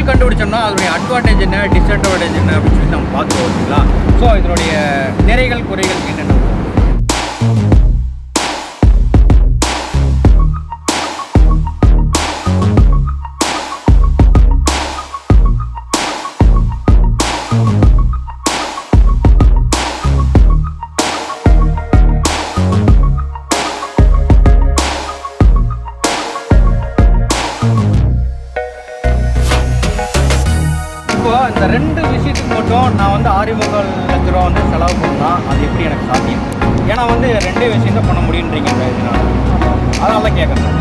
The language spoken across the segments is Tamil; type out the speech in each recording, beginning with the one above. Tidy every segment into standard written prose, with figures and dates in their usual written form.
கண்டுபிடிச்சோம்னா அதனுடைய அட்வான்டேஜ் என்ன, டிஸ்அட்வான்டேஜ் என்ன அப்படின்னு சொல்லி நம்ம பார்த்துருவோம் ஓகேங்களா. ஸோ இதனுடைய நிறைகள் குறைகள் என்னென்ன. இந்த ரெண்டு விஷயத்துக்கு மட்டும் நான் வந்து 6.25 லட்ச ரூபா வந்து செலவு பண்ணால் அது எப்படி எனக்கு சாத்தியம்? ஏன்னா வந்து ரெண்டே விஷயம் தான் பண்ண முடியுன்றீங்க இதனால், அதனால தான் கேட்குறேன்.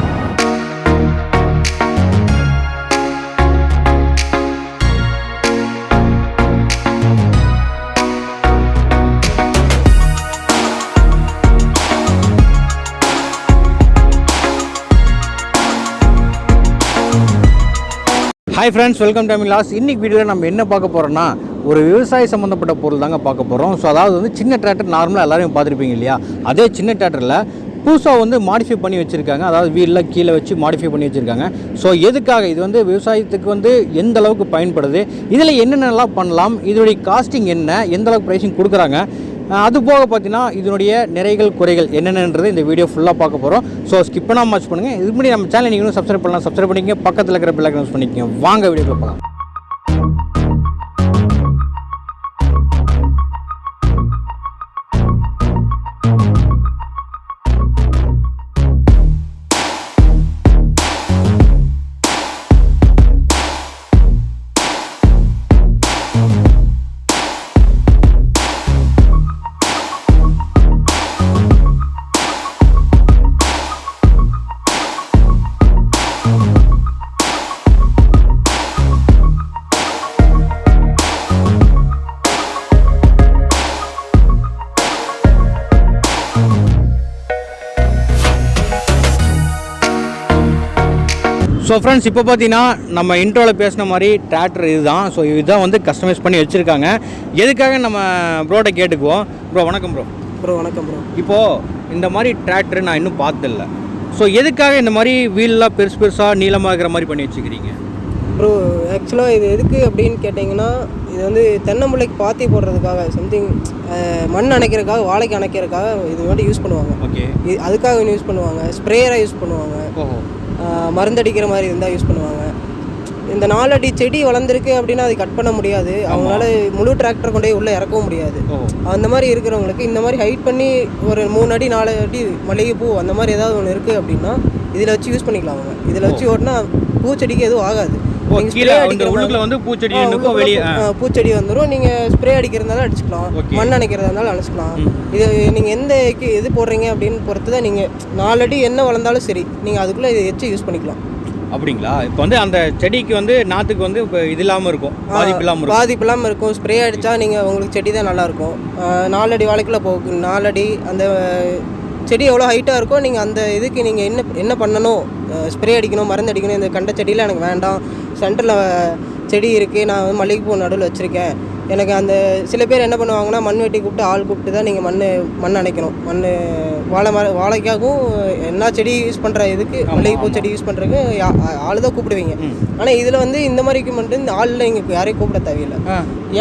ஹாய் ஃப்ரெண்ட்ஸ், வெல்கம் டு லாஸ். இன்றைக்கி வீடியோவில் நம்ம என்ன பார்க்க போகிறோம்னா ஒரு விவசாய சம்மந்தப்பட்ட பொருள் தாங்க பார்க்க போகிறோம். ஸோ அதாவது வந்து சின்ன டிராக்டர் நார்மலாக எல்லாரும் பார்த்துருப்பீங்க இல்லையா, அதே சின்ன டிராக்டரில் புதுசாக வந்து மாடிஃபை பண்ணி வச்சுருக்காங்க. அதாவது வீலில் கீழே வச்சு மாடிஃபை பண்ணி வச்சுருக்காங்க. ஸோ எதுக்காக இது வந்து விவசாயத்துக்கு வந்து எந்த அளவுக்கு பயன்படுது, இதில் என்னென்னலாம் பண்ணலாம், இதனுடைய காஸ்டிங் என்ன, எந்த அளவுக்கு ப்ரைஸிங் கொடுக்குறாங்க, அது போக பார்த்தீங்கன்னா இதனுடைய நிறைகள் குறைகள் என்னென்னன்றது இந்த வீடியோ ஃபுல்லாக பார்க்க போகிறோம். ஸோ ஸ்கிப் பண்ணாமல் வாட்ச் பண்ணுங்கள். இதுக்கு முன்னாடி நம்ம சேனல் நீங்கள் சப்ஸ்கிரைப் பண்ணலாம், சப்ஸ்கிரைப் பண்ணிக்கங்க. பக்கத்தில் இருக்கிற பெல் ஐகானை ப்ரெஸ் பண்ணிக்கங்க. வாங்க வீடியோக்குள்ள போகலாம். ஸோ ஃப்ரெண்ட்ஸ், இப்போ பார்த்தீங்கன்னா நம்ம இன்ட்ரோவில் பேசின மாதிரி டிராக்டர் இதுதான். ஸோ இதுதான் வந்து கஸ்டமைஸ் பண்ணி வச்சுருக்காங்க. எதுக்காக நம்ம ப்ரோட்ட கேட்டுக்குவோம். ப்ரோ வணக்கம். வணக்கம் ப்ரோ. இப்போது இந்த மாதிரி டிராக்டர் நான் இன்னும் பார்த்ததில்ல. ஸோ எதுக்காக இந்த மாதிரி வீல்லாம் பெருசாக நீளமாக இருக்கிற மாதிரி பண்ணி வச்சுக்கிறீங்க ப்ரோ? ஆக்சுவலாக இது எதுக்கு அப்படின்னு கேட்டிங்கன்னா, இது வந்து தென்னம்பிள்ளைக்கு பாத்தி போடுறதுக்காக, சம்திங் மண் அணைக்கிறதுக்காக, வாழைக்கு அணைக்கிறதுக்காக இது மட்டும் யூஸ் பண்ணுவாங்க. ஓகே, அதுக்காக யூஸ் பண்ணுவாங்க. ஸ்ப்ரேயராக யூஸ் பண்ணுவாங்க. மருந்தடிக்கிற மாதிரி இருந்தால் யூஸ் பண்ணுவாங்க. இந்த 4 அடி செடி வளர்ந்துருக்கு அப்படின்னா அது கட் பண்ண முடியாது. அவங்களால முழு டிராக்டர் கொண்டே உள்ளே இறக்கவும் முடியாது. அந்த மாதிரி இருக்கிறவங்களுக்கு இந்த மாதிரி ஹைட் பண்ணி ஒரு 3 அடி 4 அடி மல்லிகைப்பூ அந்த மாதிரி ஏதாவது ஒன்று இருக்குது அப்படின்னா இதில் வச்சு யூஸ் பண்ணிக்கலாம். அவங்க இதில் வச்சு ஓட்டினா பூச்செடிக்கு எதுவும் ஆகாது. பூச்செடி வந்துடும். நீங்கள் ஸ்ப்ரே அடிக்கிறதாலும் அடிச்சுக்கலாம், மண் அணைக்கிறதா இருந்தாலும் அணைச்சிக்கலாம். இது நீங்கள் எந்த எது போடுறீங்க அப்படின்னு பொறுத்து தான். நீங்கள் 4 அடி என்ன வளர்ந்தாலும் சரி, நீங்கள் அதுக்குள்ளே இதை வச்சு யூஸ் பண்ணிக்கலாம். அப்படிங்களா? இப்போ வந்து அந்த செடிக்கு வந்து நாற்றுக்கு வந்து இப்போ இது இல்லாமல் இருக்கும், பாதிப்பு இல்லாமல் இருக்கும். ஸ்ப்ரே அடித்தா நீங்கள் உங்களுக்கு செடி தான் நல்லாயிருக்கும். 4 அடி வாழைக்குள்ளே போகும். 4 அடி அந்த செடி எவ்வளோ ஹைட்டாக இருக்கோ நீங்கள் அந்த இதுக்கு நீங்கள் என்ன பண்ணணும், ஸ்ப்ரே அடிக்கணும், மருந்து அடிக்கணும். இந்த கண்ட செடியில் எனக்கு வேண்டாம், சென்டரில் செடி இருக்குது, நான் வந்து மல்லிகைப்பூ நடுவில் வச்சுருக்கேன், எனக்கு அந்த சில பேர் என்ன பண்ணுவாங்கன்னா மண் வெட்டி கூப்பிட்டு ஆள் கூப்பிட்டு தான் நீங்கள் மண் அணைக்கணும். வாழைக்காகவும் என்ன செடி யூஸ் பண்ணுற இதுக்கு மல்லிகைப்பூ செடி யூஸ் பண்ணுறதுக்கு ஆள் தான் கூப்பிடுவீங்க. ஆனால் இதில் வந்து இந்த மாதிரி எக்யூப்மெண்ட்டு இந்த ஆளில் இங்கே யாரையும் கூப்பிட தேவையில்லை.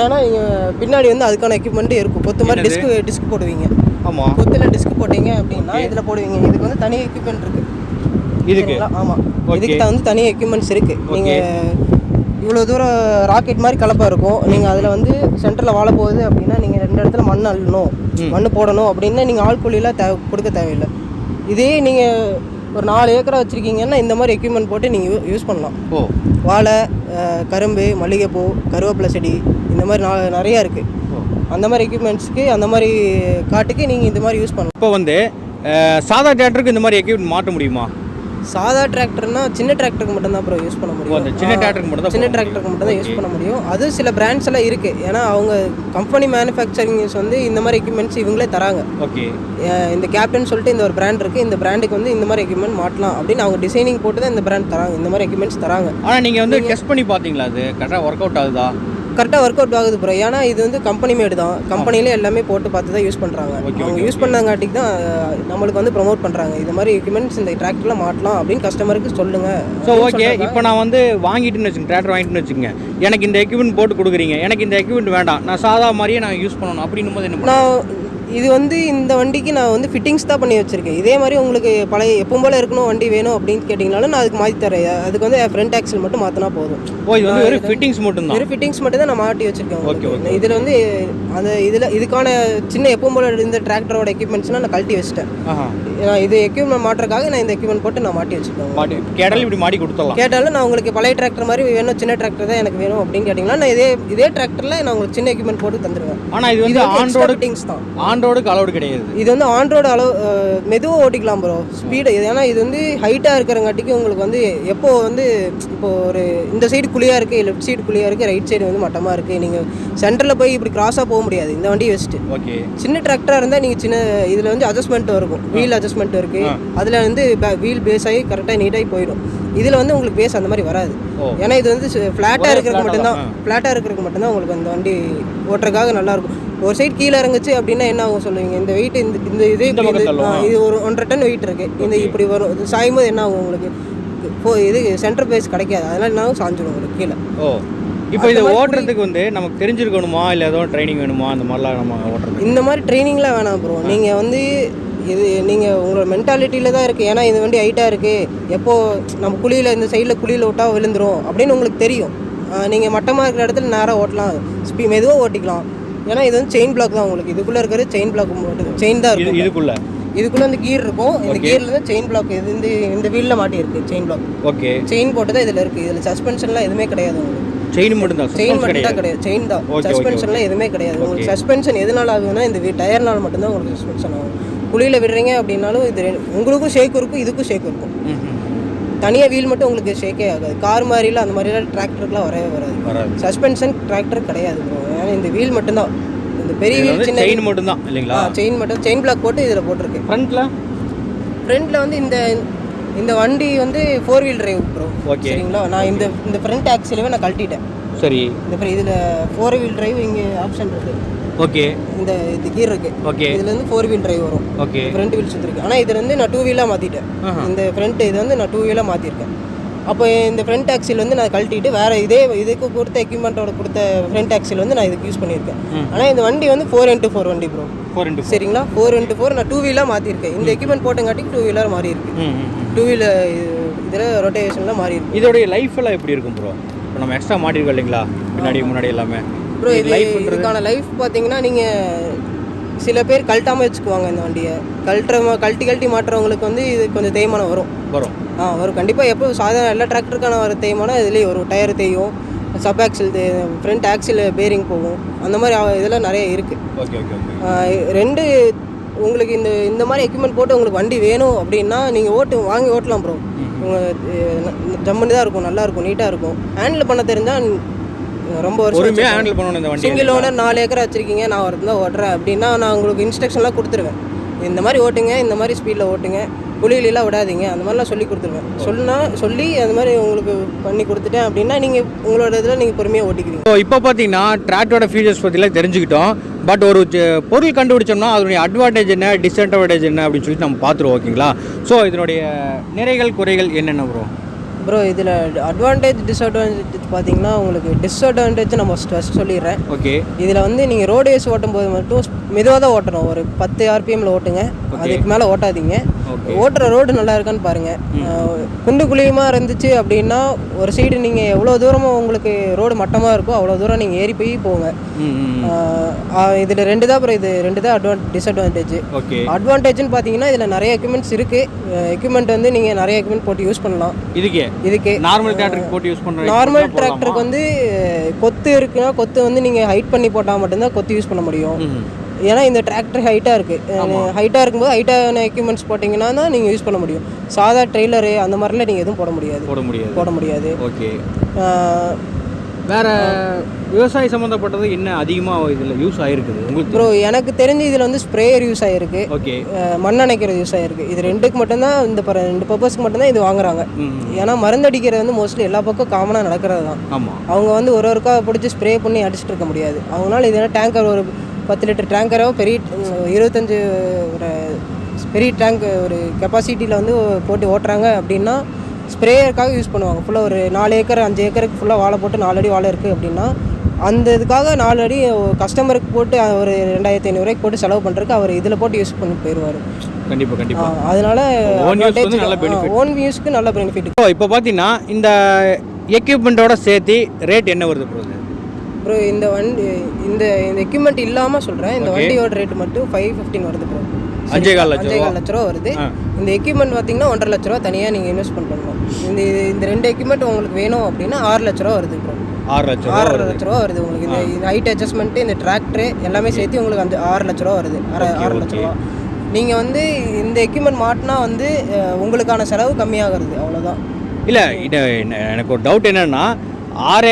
ஏன்னா நீங்கள் பின்னாடி வந்து அதுக்கான எக்யூப்மெண்ட்டு இருக்கும். கொத்து மாதிரி டிஸ்க் போடுவீங்க. ஆமாம், கொத்தில் டிஸ்க் போட்டிங்க அப்படின்னா இதில் போடுவீங்க. இதுக்கு வந்து தனி எக்யூப்மெண்ட் இருக்குது இதுக்கு. ஆமாம், இதுக்கு வந்து தனி எக்யூப்மெண்ட்ஸ் இருக்குது. நீங்கள் இவ்வளோ தூரம் ராக்கெட் மாதிரி கலப்பாக இருக்கும். நீங்கள் அதில் வந்து சென்டரில் வாழ போகுது அப்படின்னா நீங்கள் 2 இடத்துல மண் அள்ளணும், மண் போடணும் அப்படின்னா நீங்கள் ஆள் கூலியெலாம் கொடுக்க தேவையில்லை. இதே நீங்கள் ஒரு 4 ஏக்கரா வச்சுருக்கீங்கன்னா இந்த மாதிரி எக்யூப்மெண்ட் போட்டு நீங்கள் யூஸ் பண்ணலாம். வாழை, கரும்பு, மல்லிகைப்பூ, கருவேப்பிலை செடி இந்த மாதிரி நிறையா இருக்குது. அந்த மாதிரி எக்யூப்மெண்ட்ஸ்க்கு அந்த மாதிரி காட்டுக்கு நீங்கள் இந்த மாதிரி யூஸ் பண்ணலாம். இப்போ வந்து சாதா டிராக்டருக்கு இந்த மாதிரி எக்யூப்மெண்ட் மாட்ட முடியுமா? சாதா டிராக்டர்னா சின்ன டிராக்டருக்கு மட்டும் தான் அப்புறம் யூஸ் பண்ண முடியும். சின்ன டிராக்டருக்கு மட்டும் தான் யூஸ் பண்ண முடியும். அது சில பிராண்ட்ஸ் எல்லாம் இருக்குது. ஏன்னா அவங்க கம்பெனி மேனுஃபேக்சரிங்ஸ் வந்து இந்த மாதிரி எக்யூப்மெண்ட்ஸ் இவங்களே தராங்க. ஓகே, இந்த கேப்டன் சொல்லிட்டு இந்த ஒரு பிராண்ட் இருக்குது, இந்த பிராண்டுக்கு வந்து இந்த மாதிரி எக்யூப்மெண்ட் மாட்டலாம் அப்படின்னு அவங்க டிசைனிங் போட்டு தான் இந்த பிராண்ட் தராங்க, இந்த மாதிரி எக்யூப்மெண்ட்ஸ் தராங்க. ஆனால் நீங்கள் வந்து டெஸ்ட் பண்ணி பார்த்தீங்களா, அது கரெக்டாக ஒர்க் அவுட் ஆகுதா? கரெக்டாக ஒர்க் அவுட் ஆகுது ப்ரோ. ஏன்னா இது வந்து கம்பெனி மேடு தான், கம்பெனிலே எல்லாமே போட்டு பார்த்து தான் யூஸ் பண்ணுறாங்க. அவங்க யூஸ் பண்ணாங்காட்டிக்கு தான் நம்மளுக்கு வந்து ப்ரொமோட் பண்ணுறாங்க. இது மாதிரி எக்யூப்மெண்ட்ஸ் இந்த டிராக்டரில் மாட்டலாம் அப்படின்னு கஸ்டமருக்கு சொல்லுங்கள். ஸோ ஓகே, இப்போ நான் வந்து வாங்கிட்டுன்னு வச்சுக்கோங்க, டிராக்டர் வாங்கிட்டுன்னு வச்சுக்கோங்க, எனக்கு இந்த எக்யூப்மெண்ட் போட்டு கொடுக்குறீங்க, எனக்கு இந்த எக்யூப்மெண்ட் வேண்டாம், நான் சாதா மாதிரியே நான் யூஸ் பண்ணணும் அப்படின்னும் போது என்ன நான் இது வந்து இந்த வண்டிக்கு நான் வந்து ஃபிட்டிங்ஸ் தான் பண்ணி வச்சுருக்கேன். இதே மாதிரி உங்களுக்கு பழைய எப்பவும் போல் இருக்கணும் வண்டி வேணும் அப்படின்னு கேட்டிங்கனாலும் நான் அதுக்கு மாற்றி தரேன். அதுக்கு வந்து ஃப்ரண்ட் ஆக்சில் மட்டும் மாற்றினா போதும். ஓ, இது வந்து வெறும் ஃபிட்டிங்ஸ் மட்டும் தான்? வெறும் ஃபிட்டிங்ஸ் மட்டும் தான் நான் மாட்டி வச்சுருக்கேன். Okay okay. இதில் வந்து அந்த இதுக்கான சின்ன எப்பவும் போல் இந்த டிராக்டரோட எக்யூப்மெண்ட்ஸ்லாம் நான் கழட்டி வச்சுட்டேன். இது எக்யூப்மெண்ட் மாட்டுறதுக்காக நான் இந்த எக்யூப்மெண்ட் போட்டு நான் மாட்டி வச்சுருக்கேன். கேட்டாலும் இப்படி மாட்டி கொடுத்துடலாம். கேட்டாலும் நான் உங்களுக்கு பழைய டிராக்டர் மாதிரி வேணும், சின்ன டிராக்டர் தான் எனக்கு வேணும் அப்படின்னு கேட்டிங்கன்னா நான் இதே டிராக்டரில் நான் உங்களுக்கு சின்ன எக்யூப்மெண்ட் போட்டு தந்துடுவேன். ஆனால் இது வந்து ஆன் ஃபிட்டிங்ஸ் தான், ஆன் ரோடுக்கு அலௌடு கிடையாது. இது வந்து ஆன் ரோடு அளவு மெதுவாக ஓட்டிக்கலாம் ப்ரோ, ஸ்பீடு. ஏன்னா இது வந்து ஹைட்டாக இருக்கிறங்காட்டிக்கு உங்களுக்கு வந்து எப்போ வந்து இப்போ ஒரு இந்த சைடு குழியாக இருக்குது, லெஃப்ட் சைடு குழியாக இருக்குது, ரைட் சைடு வந்து மட்டமாக இருக்குது, நீங்கள் சென்டரில் போய் இப்படி கிராஸாக போக முடியாது இந்த வண்டி வச்சுட்டு. ஓகே. சின்ன டிராக்டராக இருந்தால் நீங்கள் சின்ன இதில் வந்து அட்ஜஸ்ட்மெண்ட் இருக்கும், வீல் அட்ஜஸ்ட்மெண்ட் இருக்குது, அதில் வந்து வீல் பேஸ் ஆகி கரெக்டாக நீட்டாகி போயிடும். இதில் வந்து உங்களுக்கு பேஸ் அந்த மாதிரி வராது. ஏன்னா இது வந்து ஃப்ளாட்டாக இருக்கிறதுக்கு மட்டும்தான் உங்களுக்கு அந்த வண்டி ஓட்டுறதுக்காக நல்லாயிருக்கும். ஒரு சைடு கீழே இறங்குச்சு அப்படின்னா என்ன ஆகும் சொல்லுவீங்க, இந்த வெயிட் இந்த இது இது ஒரு 1.5 டன் வெயிட் இருக்குது, இந்த இப்படி வரும், இது சாயும் போது என்ன ஆகும் உங்களுக்கு இது சென்டர் பேஸ் கிடைக்காது, அதனால் என்ன ஆகும் சாஞ்சிடும் உங்களுக்கு கீழே. ஓ, இப்போ இதை ஓட்டுறதுக்கு வந்து நமக்கு தெரிஞ்சிருக்கணுமா இல்லை ஏதோ ட்ரைனிங் வேணுமா அந்த மாதிரிலாம் நம்ம ஓட்டுறது? இந்த மாதிரி ட்ரைனிங்லாம் வேணாம் ப்ரோ. நீங்கள் வந்து இது நீங்கள் உங்களோட மென்டாலிட்டியில் தான் இருக்குது. ஏன்னா இது வண்டி ஹைட்டாக இருக்குது, எப்போது நம்ம குழியில் இந்த சைடில் குழியில் விட்டால் விழுந்துரும் அப்படின்னு உங்களுக்கு தெரியும். நீங்கள் மட்டமாக இருக்கிற இடத்துல நேராக ஓட்டலாம், மெதுவாக ஓட்டிக்கலாம். ஏன்னா இது வந்து செயின் பிளாக் தான் உங்களுக்கு, இதுக்குள்ளே இருக்கிறது செயின் பிளாக் மட்டும், செயின் தான் இருக்கும் இதுக்குள்ளே வந்து கீர் இருக்கும், இந்த கீரில் தான் செயின் பிளாக், இது இந்த வீலில் மாட்டியிருக்கு செயின் பிளாக். ஓகே. செயின் போட்டு தான் இதில் இருக்குது, இதில் சஸ்பென்ஷன்லாம் எதுவுமே கிடையாது உங்களுக்கு. செயின் மட்டும் தான் கிடையாது, செயின் தான், சஸ்பென்ஷன்லாம் எதுவுமே கிடையாது உங்களுக்கு. சஸ்பென்ஷன் எதனால ஆகுதுன்னா இந்த டயர்னால் மட்டும்தான் உங்களுக்கு சஸ்பென்ஷன் ஆகும். குழியில் விடுறீங்க அப்படின்னாலும் இது உங்களுக்கும் ஷேக் இருக்கும், இதுக்கும் ஷேக் இருக்கும். தனியாக வீல் மட்டும் உங்களுக்கு ஷேக்கே ஆகாது. கார் மாதிரிலாம் அந்த மாதிரிலாம் டிராக்டருக்குலாம் வரவே வராது. சஸ்பென்ஷன் டிராக்டர் கிடையாது ப்ரோ. ஏன்னா இந்த வீல் மட்டும்தான், இந்த பெரிய வீல் சின்ன செயின் மட்டும் தான் இல்லைங்களா? செயின் மட்டும், செயின் பிளாக் போட்டு இதில் போட்டிருக்கு. ஃப்ரண்ட்டில் வந்து இந்த வண்டி வந்து 4 வீல் டிரைவ் ப்ரோ. ஓகே சரிங்களா. நான் இந்த ஃப்ரண்ட் ஆக்சிலவே நான் கழட்டிட்டேன். சரி. இதில் 4 வீல் டிரைவ் இங்கே ஆப்ஷன் இருக்குது. ஓகே. இந்த கீர் இருக்கு. ஓகே. இதுல இருந்து 4 வீல் டிரைவ் வரும். ஓகே. ஃப்ரண்ட் வீல் சுத்திருக்கு. ஆனா இதுல இருந்து நான் 2 வீலா மாத்திட்டேன். இந்த ஃப்ரண்ட் இது வந்து நான் 2 வீலா மாத்திருக்கேன். அப்போ இந்த ஃப்ரண்ட் ஆக்சில் வந்து நான் கழட்டிட்டு வேற இதுக்கு கொடுத்த எக்யூப்மெண்ட்டோட கொடுத்த ஃப்ரண்ட் ஆக்சில் வந்து நான் இதுக்கு யூஸ் பண்ணியிருக்கேன். ஆனால் இந்த வண்டி வந்து 4x4 வண்டி ப்ரோ. 4x4 சரிங்களா. 4x4 நான் 2 வீலாக மாற்றிருக்கேன். இந்த எக்யூப்மெண்ட் போட்டங்காட்டி 2 வீலர் மாறி இருக்கு. 2 வீலர் இதில் ரொட்டேஷன்லாம் மாறி இருக்கு. இதோடைய லைஃப் எல்லாம் எப்படி இருக்கும் ப்ரோ? இப்போ நம்ம எக்ஸ்ட்ரா மாட்டிருக்கோம் இல்லைங்களா, முன்னாடி எல்லாமே ப்ரோ. இதுக்கான லைஃப் பார்த்தீங்கன்னா நீங்கள் சில பேர் கழட்டாமல் வச்சுக்குவாங்க இந்த வண்டியை. கழட்டி மாட்டுறவங்களுக்கு வந்து இது கொஞ்சம் தேய்மானம் வரும். வரும் கண்டிப்பாக. எப்போ சாதாரண எல்லா டிராக்டருக்கான வர தேய்மானம் இதுலேயே வரும். டயர் தேயும், sub axle front axle bearing போகும், அந்த மாதிரி இதெல்லாம் நிறைய இருக்குது. Okay okay okay. 2 உங்களுக்கு இந்த மாதிரி எக்யூப்மெண்ட் போட்டு உங்களுக்கு வண்டி வேணும் அப்படின்னா நீங்கள் வாங்கி ஓட்டலாம் ப்ரோ. ஜம்முன்னு தான் இருக்கும், நல்லாயிருக்கும், நீட்டாக இருக்கும். ஹேண்டில் பண்ண தெரிஞ்சால் ரொம்ப வருஷம் ஹேண்டில் பண்ணணும். இந்த வண்டி சிங்கிள் ஓனர் 4 ஏக்கர் வச்சுருக்கீங்க, நான் ஒருத்தர் தான் ஓட்டுறேன் அப்படின்னா நான் உங்களுக்கு இன்ஸ்ட்ரக்ஷன்லாம் கொடுத்துருவேன். இந்த மாதிரி ஓட்டுங்க, இந்த மாதிரி ஸ்பீடில் ஓட்டுங்க, குழியிலாம் விடாதீங்க, அந்த மாதிரிலாம் சொல்லி கொடுத்துருவேன். சொல்லி அந்த மாதிரி உங்களுக்கு பண்ணி கொடுத்துட்டேன் அப்படின்னா நீங்கள் உங்களோட இதில் நீங்கள் பொறுமையாக ஓட்டிக்கிறீங்க. ஸோ இப்போ பார்த்தீங்கன்னா டிராக்டரோட ஃபீச்சர்ஸ் பற்றிலாம் தெரிஞ்சுக்கிட்டோம். பட் ஒரு பொருள் கண்டுபிடிச்சோம்னா அதனுடைய அட்வான்டேஜ் என்ன, டிஸ்அட்வான்டேஜ் என்ன அப்படின்னு சொல்லிட்டு நம்ம பார்த்துருவோம். ஓகேங்களா. ஸோ இதனுடைய நிறைகள் குறைகள் என்னென்ன ப்ரோ? ப்ரோ இதில் அட்வான்டேஜ் டிஸ்அட்வான்டேஜ் பார்த்தீங்கன்னா உங்களுக்கு டிஸ்அட்வான்டேஜ் நம்ம ஃபஸ்ட் சொல்லிடுறேன். ஓகே. இதில் வந்து நீங்கள் ரோடேஸ் ஓட்டும்போது மட்டும் மெதுவாக தான் ஓட்டணும். ஒரு 10 RPMல ஓட்டுங்க, அதுக்கு மேலே ஓட்டாதீங்க. ஓட்டுற ரோடு நல்லா இருக்கான்னு பாருங்கள். குண்டு குழியமாக இருந்துச்சு அப்படின்னா ஒரு சைடு நீங்கள் எவ்வளோ தூரமாக உங்களுக்கு ரோடு மட்டமாக இருக்கோ அவ்வளோ தூரம் நீங்கள் ஏறி போய் போங்க. இதில் 2 தான் ப்ரோ. இது 2 தான் டிஸ்அட்வான்டேஜ். ஓகே. அட்வான்டேஜ்னு பார்த்தீங்கன்னா இதில் நிறைய எக்யூப்மெண்ட்ஸ் இருக்குது. எக்யூப்மெண்ட் வந்து நீங்கள் நிறைய எக்யூப்மெண்ட் போட்டு யூஸ் பண்ணலாம். இதுக்கு நார்மல் டிராக்டருக்கு போட்டு யூஸ் பண்ணுறோம். நார்மல் டிராக்டருக்கு வந்து கொத்து இருக்குன்னா கொத்து வந்து நீங்கள் ஹைட் பண்ணி போட்டால் மட்டும்தான் கொத்து யூஸ் பண்ண முடியும். ஏன்னா இந்த டிராக்டர் ஹைட்டாக இருக்குது. ஹைட்டாக இருக்கும்போது ஹைட்டான எக்யூப்மெண்ட்ஸ் போட்டிங்கன்னா தான் நீங்கள் யூஸ் பண்ண முடியும். சாதா ட்ரெய்லரு அந்த மாதிரிலாம் நீங்கள் எதுவும் போட முடியாது. ஓகே. வேறு விவசாயம் சம்மந்தப்பட்டது என்ன அதிகமாக இதில் யூஸ் ஆகிருக்குது உங்களுக்கு? ப்ரோ எனக்கு தெரிஞ்சு இதில் வந்து ஸ்ப்ரேயர் யூஸ் ஆகிருக்கு, ஓகே, மண் அணைக்கிறது யூஸ் ஆகிருக்கு. இது ரெண்டுக்கு மட்டும்தான், இந்த 2 பர்பஸ்க்கு மட்டும்தான் இது வாங்குறாங்க. ஏன்னா மருந்தடிக்கிறது வந்து மோஸ்ட்லி எல்லா பக்கம் காமனாக நடக்கிறது தான். ஆமாம், அவங்க வந்து ஒருக்கா பிடிச்சி ஸ்ப்ரே பண்ணி அடிச்சுட்டு இருக்க முடியாது. அவங்களால இது டேங்கர் ஒரு 10 லிட்டர் டேங்கரோ பெரிய 25 ஒரு பெரிய டேங்க் ஒரு கெப்பாசிட்டியில் வந்து போட்டு ஓட்டுறாங்க அப்படின்னா ஸ்ப்ரேயருக்காக யூஸ் பண்ணுவாங்க. ஃபுல்லாக ஒரு 4 ஏக்கர் 5 ஏக்கருக்கு ஃபுல்லாக வாழை போட்டு 4 அடி வாழை இருக்குது அப்படின்னா அந்த இதுக்காக 4 அடி கஸ்டமருக்கு போட்டு ஒரு 2500 போட்டு செலவு பண்ணுறதுக்கு அவர் இதில் போட்டு யூஸ் பண்ணி போயிடுவார். கண்டிப்பாக கண்டிப்பாக. அதனால ஓன் யூஸ்க்கு நல்ல பெனிஃபிட். இப்போ பார்த்தீங்கன்னா இந்த எக்யூப்மெண்ட்டோட சேர்த்து ரேட் என்ன வருது ப்ரோ? இந்த வண்டி இந்த எக்யூப்மெண்ட் இல்லாமல் சொல்கிறேன், இந்த வண்டியோட ரேட் மட்டும் 515 வருது ப்ரோ. 5.4 லட்ச ரூபா வருது. இந்த எக்யூப்மெண்ட் பார்த்தீங்கன்னா 1.5 லட்ச ரூபா தனியாக நீங்கள் இன்வெஸ்ட்மெண்ட் பண்ணணும். இந்த 2 எக்யூப்மெண்ட் உங்களுக்கு வேணும் அப்படின்னா 6 லட்ச ரூபா வருது ப்ரோ. 6 லட்ச ரூபா வருது உங்களுக்கு. இந்த ஹைட் அட்ஜஸ்ட்மெண்ட்டு, இந்த டிராக்டரு எல்லாமே சேர்த்து உங்களுக்கு 6 லட்ச ரூபா வருது. 6 லட்ச ரூபா. நீங்கள் வந்து இந்த எக்யூப்மெண்ட் மாட்டினா வந்து உங்களுக்கான செலவு கம்மியாகிறது, அவ்வளோதான். இல்லை, இது எனக்கு ஒரு டவுட் என்னென்னா 6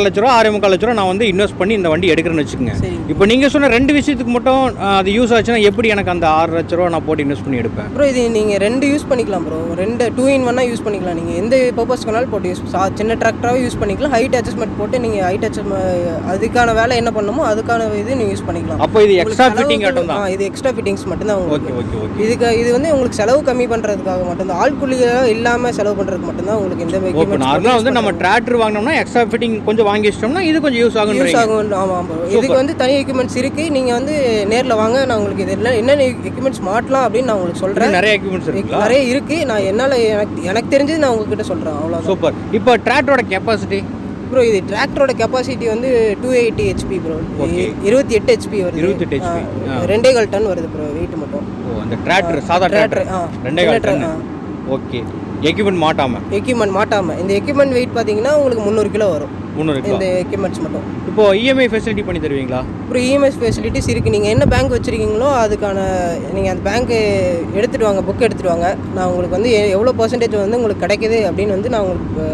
லட்ச ரூபா 6.25 லட்ச ரூபா நான் வந்து இன்வெஸ்ட் பண்ணி இந்த வண்டி எடுக்கிறேன்னு வச்சுக்கோங்க. இப்போ நீங்கள் சொன்ன 2 விஷயத்துக்கு மட்டும் அது யூஸ் ஆச்சுன்னா எப்படி எனக்கு அந்த 6 லட்ச ரூபா நான் போட்டு இன்வெஸ்ட் பண்ணி எடுப்பேன் ப்ரோ? இது நீங்கள் 2 யூஸ் பண்ணிக்கலாம் ப்ரோ. 2 in 1 யூஸ் பண்ணிக்கலாம். நீங்கள் எந்த பர்பஸ்க்கு வேணாலும் போட்டு சின்ன டிராக்டராகவும் யூஸ் பண்ணிக்கலாம். ஹைட் அட்ஜஸ்ட்மெண்ட் போட்டு நீங்கள் ஹைட் அட்ஜஸ்ட்மெண்ட் அதுக்கான வேலை என்ன பண்ணணுமோ அதுக்கான இது நீங்கள் யூஸ் பண்ணிக்கலாம். அப்போ இது எக்ஸ்ட்ரா ஃபிட்டிங் தான். இது எக்ஸ்ட்ரா ஃபிட்டிங்ஸ் மட்டும்தான் உங்களுக்கு. ஓகே. இது வந்து உங்களுக்கு செலவு கம்மி பண்ணுறதுக்காக மட்டும்தான், ஆள்குள்ளியாக இல்லாமல் செலவு பண்ணுறதுக்கு மட்டும்தான் உங்களுக்கு இந்த நார்மலாக வந்து நம்ம டிராக்டர் வாங்கினோம்னா எக்ஸ்ட்ரா ஃபிட்டிங் கொஞ்சம் வாங்கி வச்சிட்டோம்னா இது கொஞ்சம் யூஸ் ஆகும். ஆமாம் ப்ரோ. இதுக்கு வந்து தனி எக்யூப்மெண்ட்ஸ் இருக்குது. நீங்கள் வந்து நேரில் வாங்க, நான் உங்களுக்கு இது என்னென்ன எக்யூப்மெண்ட்ஸ் மாட்டலாம் அப்படின்னு நான் உங்களுக்கு சொல்கிறேன். நிறைய எக்யூப்மெண்ட்ஸ் இருக்குது, நிறைய இருக்குது. நான் என்னால் எனக்கு தெரிஞ்சது நான் உங்ககிட்ட சொல்கிறேன், அவ்வளோ. சூப்பர். இப்போ டிராக்டரோட கெப்பாசிட்டி ப்ரோ? இது டிராக்டரோட கெப்பாசிட்டி வந்து 280 HP ப்ரோ. 28 HP வருது. 28 HP. 2.25 டன் வருது ப்ரோ வெயிட் மட்டும். அந்த டிராக்டர் சாதா டிராக்டர் 2.25 டன். ஓகே. எக்யூப்மெண்ட் மாட்டாமல் இந்த எக்யூப்மெண்ட் வெயிட் பார்த்தீங்கன்னா உங்களுக்கு 300 கிலோ வரும். 300 கிலோ இந்த எக்யூப்மெண்ட்ஸ் மட்டும். இப்போ இஎம்ஐ ஃபெசிலிட்டி பண்ணி தருவீங்களா? இப்போ இஎம்ஐ ஃபெசிலிட்டிஸ் இருக்குது. நீங்கள் என்ன பேங்க் வச்சுருக்கீங்களோ அதுக்கான நீங்கள் அந்த பேங்க்கு எடுத்துகிட்டு வாங்க, புக் எடுத்துகிட்டு வாங்க. நான் உங்களுக்கு வந்து எவ்வளோ பர்சன்டேஜ் வந்து உங்களுக்கு கிடைக்குது அப்படின்னு வந்து நான் உங்களுக்கு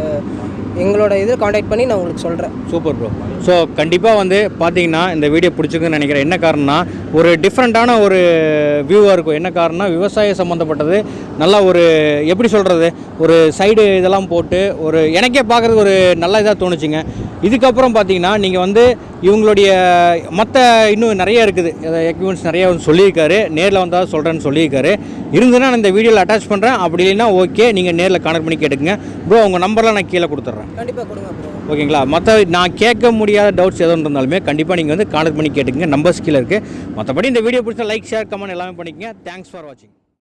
எங்களோட இதில் காண்டாக்ட் பண்ணி நான் உங்களுக்கு சொல்கிறேன். Super bro. ஸோ கண்டிப்பாக வந்து பார்த்தீங்கன்னா இந்த வீடியோ பிடிச்சிருக்குன்னு நினைக்கிறேன். என்ன காரணம்னா ஒரு டிஃப்ரெண்ட்டான ஒரு வியூவாக இருக்கும். என்ன காரணம்னா விவசாயம் சம்மந்தப்பட்டது நல்லா ஒரு எப்படி சொல்கிறது, ஒரு சைடு இதெல்லாம் போட்டு ஒரு எனக்கே பார்க்குறதுக்கு ஒரு நல்ல இதாக தோணுச்சுங்க. இதுக்கப்புறம் பார்த்தீங்கன்னா நீங்கள் வந்து இவங்களுடைய மற்ற இன்னும் நிறைய இருக்குது, எக்யூப்மெண்ட்ஸ் நிறையா வந்து சொல்லியிருக்காரு. நேரில் வந்தால் சொல்கிறேன்னு சொல்லியிருக்காரு. இருந்துன்னா நான் இந்த வீடியோவில் அட்டாச் பண்ணுறேன். அப்படி இல்லைன்னா ஓகே, நீங்கள் நேரில் கான்டக்ட் பண்ணி கேட்டுக்குங்க ப்ரோ. உங்கள் நம்பர்லாம் நான் கீழே கொடுத்துட்றேன். கண்டிப்பாக கொடுங்க ப்ரோ. ஓகேங்களா? மற்ற நான் கேட்க முடியாத டவுட்ஸ் எதுவும் இருந்தாலுமே கண்டிப்பாக நீங்கள் வந்து கான்டக்ட் பண்ணி கேட்டுக்குங்க. நம்பர்ஸ் கீழே இருக்குது. மற்றபடி இந்த வீடியோ பிடிச்சா லைக், ஷேர், கமெண்ட் எல்லாமே பண்ணிக்கங்க. தேங்க்ஸ் ஃபார் வாட்சிங்.